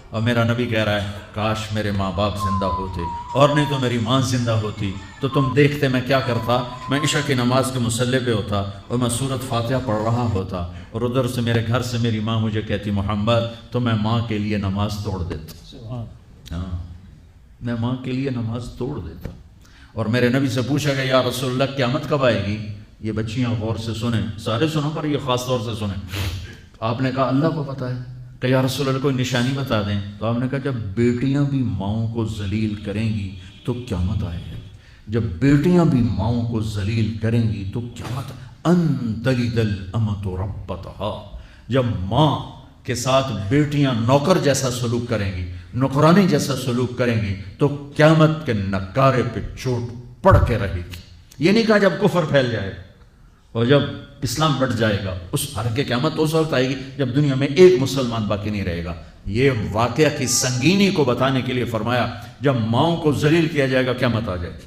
اور میرا نبی کہہ رہا ہے کاش میرے ماں باپ زندہ ہوتے اور نہیں تو میری ماں زندہ ہوتی تو تم دیکھتے میں کیا کرتا، میں عشاء کی نماز کے مصلی پہ ہوتا اور میں سورۃ فاتحہ پڑھ رہا ہوتا اور ادھر سے میرے گھر سے میری ماں مجھے کہتی محمد، تو میں ماں کے لیے نماز توڑ دیتا۔ ہاں، میں ماں کے لیے نماز توڑ دیتا۔ اور میرے نبی سے پوچھا گیا یا رسول اللہ قیامت کب آئے گی؟ یہ بچیاں غور سے سنیں، سارے سنو پر یہ خاص طور سے سنیں۔ آپ نے کہا اللہ کو پتہ ہے کہ یا رسول اللہ کوئی نشانی بتا دیں، تو آپ نے کہا جب بیٹیاں بھی ماؤں کو ذلیل کریں گی تو قیامت آئے گی۔ جب بیٹیاں بھی ماؤں کو ذلیل کریں گی تو قیامت ان تلد الامۃ ربتہا، جب ماں کے ساتھ بیٹیاں نوکر جیسا سلوک کریں گی، نوکرانی جیسا سلوک کریں گی تو قیامت کے نکارے پہ چوٹ پڑ کے رہے گی۔ یہ نہیں کہا جب کفر پھیل جائے اور جب اسلام بٹ جائے گا، اس حالانکہ قیامت تو اس وقت آئے گی جب دنیا میں ایک مسلمان باقی نہیں رہے گا۔ یہ واقعہ کی سنگینی کو بتانے کے لیے فرمایا جب ماؤں کو ذلیل کیا جائے گا قیامت آ جائے گی۔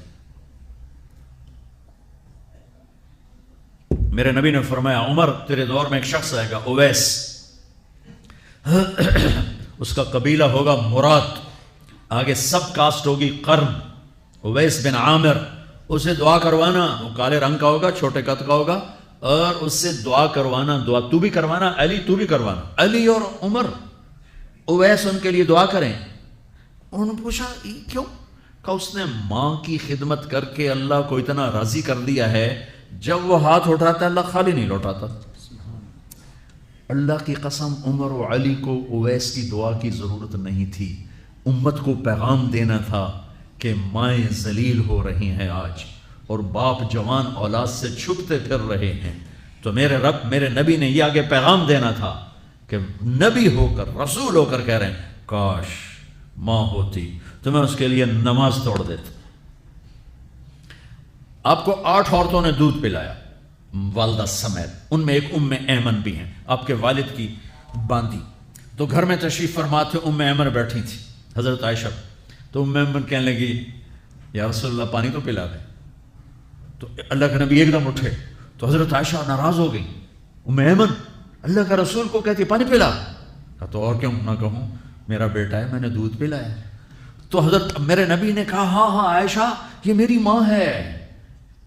میرے نبی نے فرمایا عمر تیرے دور میں ایک شخص آئے گا اویس، اس کا قبیلہ ہوگا مراد، آگے سب کاسٹ ہوگی قرن، اویس بن عامر، اسے دعا کروانا، وہ کالے رنگ کا ہوگا، چھوٹے قد کا ہوگا، اور اس سے دعا کروانا، دعا تو بھی کروانا، علی تو بھی کروانا، علی اور عمر اویس ان کے لیے دعا کریں۔ انہوں نے پوچھا کیوں؟ کہ اس نے ماں کی خدمت کر کے اللہ کو اتنا راضی کر دیا ہے، جب وہ ہاتھ اٹھاتا اللہ خالی نہیں لوٹاتا۔ اللہ کی قسم عمر و علی کو اویس کی دعا کی ضرورت نہیں تھی، امت کو پیغام دینا تھا کہ مائیں ذلیل ہو رہی ہیں آج اور باپ جوان اولاد سے چھپتے پھر رہے ہیں، تو میرے رب میرے نبی نے یہ آگے پیغام دینا تھا کہ نبی ہو کر رسول ہو کر کہہ رہے ہیں کاش ماں ہوتی تو میں اس کے لیے نماز توڑ دیتا۔ آپ کو 8 عورتوں نے دودھ پلایا والدہ سمیت، ان میں ایک ام ایمن بھی ہیں، آپ کے والد کی باندی، تو گھر میں تشریف فرما تھے، ام ایمن بیٹھی تھی حضرت عائشہ، تو ام ایمن کہنے لگی یا رسول اللہ پانی تو پلا دیں، تو اللہ کے نبی ایک دم اٹھے، تو حضرت عائشہ ناراض ہو گئی، ام ایمن اللہ کا رسول کو کہتی پانی پلا، تو اور کیوں نہ کہوں میرا بیٹا ہے میں نے دودھ پلایا۔ تو حضرت میرے نبی نے کہا ہاں ہاں عائشہ یہ میری ماں ہے،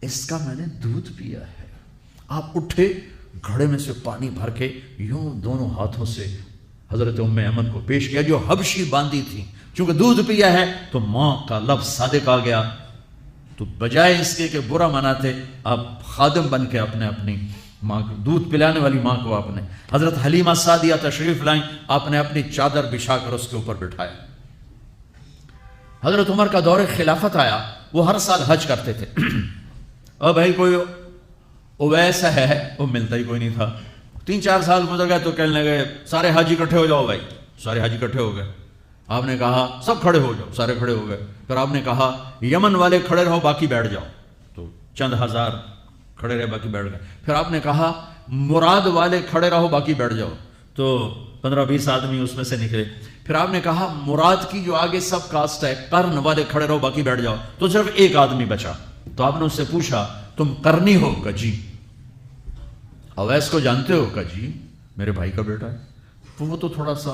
اس کا میں نے دودھ پیا ہے۔ آپ اٹھے، گھڑے میں سے پانی بھر کے یوں دونوں ہاتھوں سے حضرت ام ایمن کو پیش کیا جو حبشی باندی تھی، چونکہ دودھ پیا ہے تو ماں کا لفظ صادق آ گیا، تو بجائے اس کے کہ برا مناتے آپ خادم بن کے اپنی ماں کو دودھ پلانے والی ماں کو آپ نے، حضرت حلیمہ سعدیہ تشریف لائیں، آپ نے اپنی چادر بچھا کر اس کے اوپر بٹھایا۔ حضرت عمر کا دور خلافت آیا، وہ ہر سال حج کرتے تھے، اور بھائی کوئی اویس ہے وہ ملتا ہی کوئی نہیں تھا، 3-4 سال گزر گئے تو کہنے لگے سارے حاجی اکٹھے ہو جاؤ، بھائی سارے حاجی اکٹھے ہو گئے۔ آپ نے کہا سب کھڑے ہو جاؤ، سارے کھڑے ہو گئے۔ پھر آپ نے کہا یمن والے کھڑے رہو باقی بیٹھ جاؤ، تو چند ہزار کھڑے رہے باقی بیٹھ گئے۔ پھر آپ نے کہا مراد والے کھڑے رہو باقی بیٹھ جاؤ، تو 15-20 آدمی اس میں سے نکلے۔ پھر آپ نے کہا مراد کی جو آگے سب کاسٹ ہے قرن والے کھڑے رہو باقی بیٹھ جاؤ، تو صرف ایک آدمی بچا۔ تو آپ نے اس سے پوچھا تم قرنی ہو؟ کہ جی۔ اویس کو جانتے ہو؟ کہ جی میرے بھائی کا بیٹا ہے۔ تو وہ تو تھوڑا سا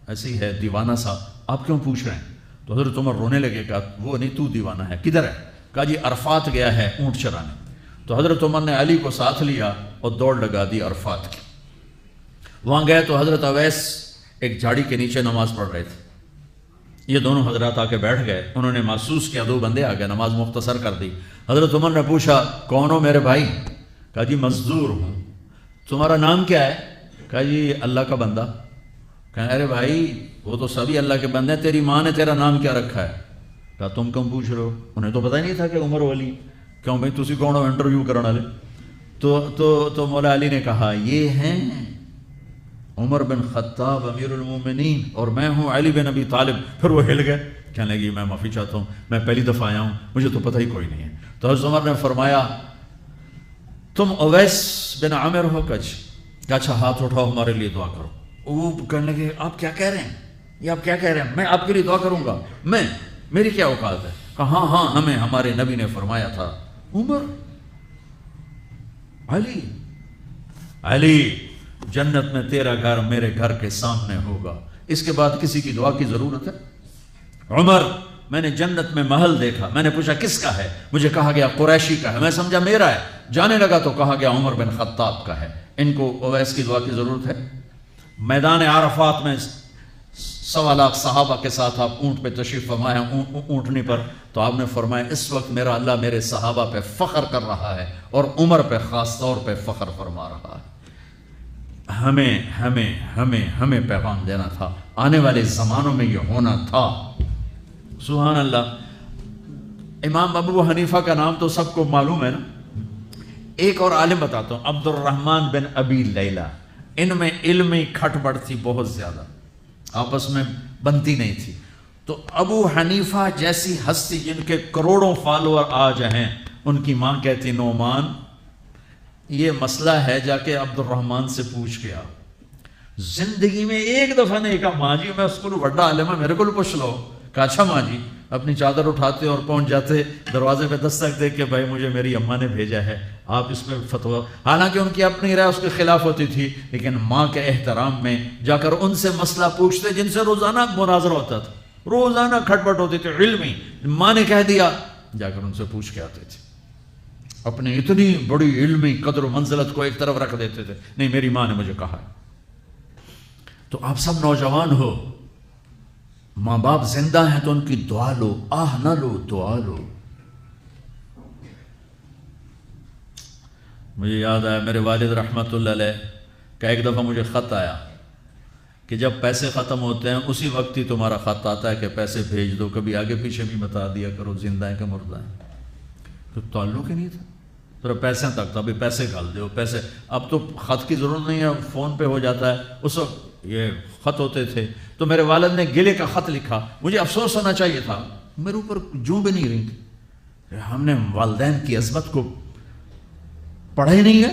ایسے ہی ہے دیوانہ سا، آپ کیوں پوچھ رہے ہیں؟ تو حضرت عمر رونے لگے، کہا وہ نہیں تو دیوانہ ہے، کدھر ہے؟ کہا جی عرفات گیا ہے اونٹ چرانے۔ تو حضرت عمر نے علی کو ساتھ لیا اور دوڑ لگا دی عرفات کی۔ وہاں گئے تو حضرت اویس ایک جھاڑی کے نیچے نماز پڑھ رہے تھے، یہ دونوں حضرات آ کے بیٹھ گئے، انہوں نے محسوس کیا 2 بندے آ گئے، نماز مختصر کر دی۔ حضرت عمر نے پوچھا کون ہو میرے بھائی؟ کہا جی مزدور ہوں۔ تمہارا نام کیا ہے؟ کہا جی اللہ کا بندہ۔ کہا ارے بھائی وہ تو سبھی اللہ کے بندے ہیں، تیری ماں نے تیرا نام کیا رکھا ہے؟ کہا تم کیوں پوچھ رہے ہو؟ انہیں تو پتہ ہی نہیں تھا کہ عمر ولی، کیوں بھائی تسی کون ہو انٹرویو کرنے والے؟ تو مولا علی نے کہا یہ ہیں عمر بن خطاب امیر المومنین اور میں ہوں علی بن ابی طالب۔ پھر وہ ہل گئے، کہنے لگی میں معافی چاہتا ہوں، میں پہلی دفعہ آیا ہوں، مجھے تو پتہ ہی کوئی نہیں ہے۔ تو حضرت عمر نے فرمایا تم اویس بن عامر ہو؟ کہ اچھا ہاتھ اٹھاؤ ہمارے لیے دعا کرو۔ وہ کہنے لگے آپ کیا کہہ رہے ہیں، یہ آپ کیا کہہ رہے ہیں، میں آپ کے لیے دعا کروں گا؟ میری کیا اوقات ہے؟ کہا ہاں ہاں ہمیں ہمارے نبی نے فرمایا تھا۔ عمر علی جنت میں تیرا گھر میرے گھر کے سامنے ہوگا، اس کے بعد کسی کی دعا کی ضرورت ہے؟ عمر، میں نے جنت میں محل دیکھا، میں نے پوچھا کس کا ہے؟ مجھے کہا گیا قریشی کا ہے، میں سمجھا میرا ہے، جانے لگا تو کہا گیا عمر بن خطاب کا ہے، ان کو اویس کی دعا کی ضرورت ہے؟ میدان عرفات میں 1.25 لاکھ صحابہ کے ساتھ آپ اونٹ پہ تشریف فرمائے، اونٹنی پر، تو آپ نے فرمایا اس وقت میرا اللہ میرے صحابہ پہ فخر کر رہا ہے اور عمر پہ خاص طور پہ فخر فرما رہا ہے۔ ہمیں پیغام دینا تھا، آنے والے زمانوں میں یہ ہونا تھا۔ سبحان اللہ۔ امام ابو حنیفہ کا نام تو سب کو معلوم ہے نا۔ ایک اور عالم بتاتا ہوں، عبد الرحمن بن ابی لیلہ، ان میں علمی کھٹ بڑھ تھی بہت زیادہ، آپس میں بنتی نہیں تھی۔ تو ابو حنیفہ جیسی ہستی جن کے کروڑوں فالوور آج ہیں، ان کی ماں کہتی نعمان یہ مسئلہ ہے، جا کے عبد الرحمن سے پوچھ کے آؤ۔ زندگی میں ایک دفعہ نہیں کہا ماں جی میں اس کو بڑا عالم ہے میرے کو پوچھ لو۔ کہا اچھا ماں جی، اپنی چادر اٹھاتے اور پہنچ جاتے، دروازے پہ دستک دے کہ بھائی مجھے میری اماں نے بھیجا ہے، آپ اس میں فتویٰ۔ حالانکہ ان کی اپنی رائے اس کے خلاف ہوتی تھی، لیکن ماں کے احترام میں جا کر ان سے مسئلہ پوچھتے جن سے روزانہ مناظرہ ہوتا تھا، روزانہ کھٹ پٹ ہوتی تھی علمی۔ ماں نے کہہ دیا، جا کر ان سے پوچھ کے آتے تھے، اپنی اتنی بڑی علمی قدر و منزلت کو ایک طرف رکھ دیتے تھے، نہیں میری ماں نے مجھے کہا ہے۔ تو آپ سب نوجوان ہو، ماں باپ زندہ ہیں تو ان کی دعا لو، آہ نہ لو، دعا لو۔ مجھے یاد آیا میرے والد رحمت اللہ علیہ کا ایک دفعہ مجھے خط آیا کہ جب پیسے ختم ہوتے ہیں اسی وقت ہی تمہارا خط آتا ہے کہ پیسے بھیج دو، کبھی آگے پیچھے بھی بتا دیا کرو زندہ ہیں کہ مردہ ہیں۔ تو تعلق ہی نہیں تھا، صرف پیسے تک تھا، ابھی پیسے ڈال دو پیسے۔ اب تو خط کی ضرورت نہیں ہے، فون پہ ہو جاتا ہے، اس وقت یہ خط ہوتے تھے۔ تو میرے والد نے گلے کا خط لکھا، مجھے افسوس ہونا چاہیے تھا، میرے اوپر جوں بھی نہیں رہی تھی، ہم نے والدین کی عظمت کو پڑھا ہی نہیں ہے۔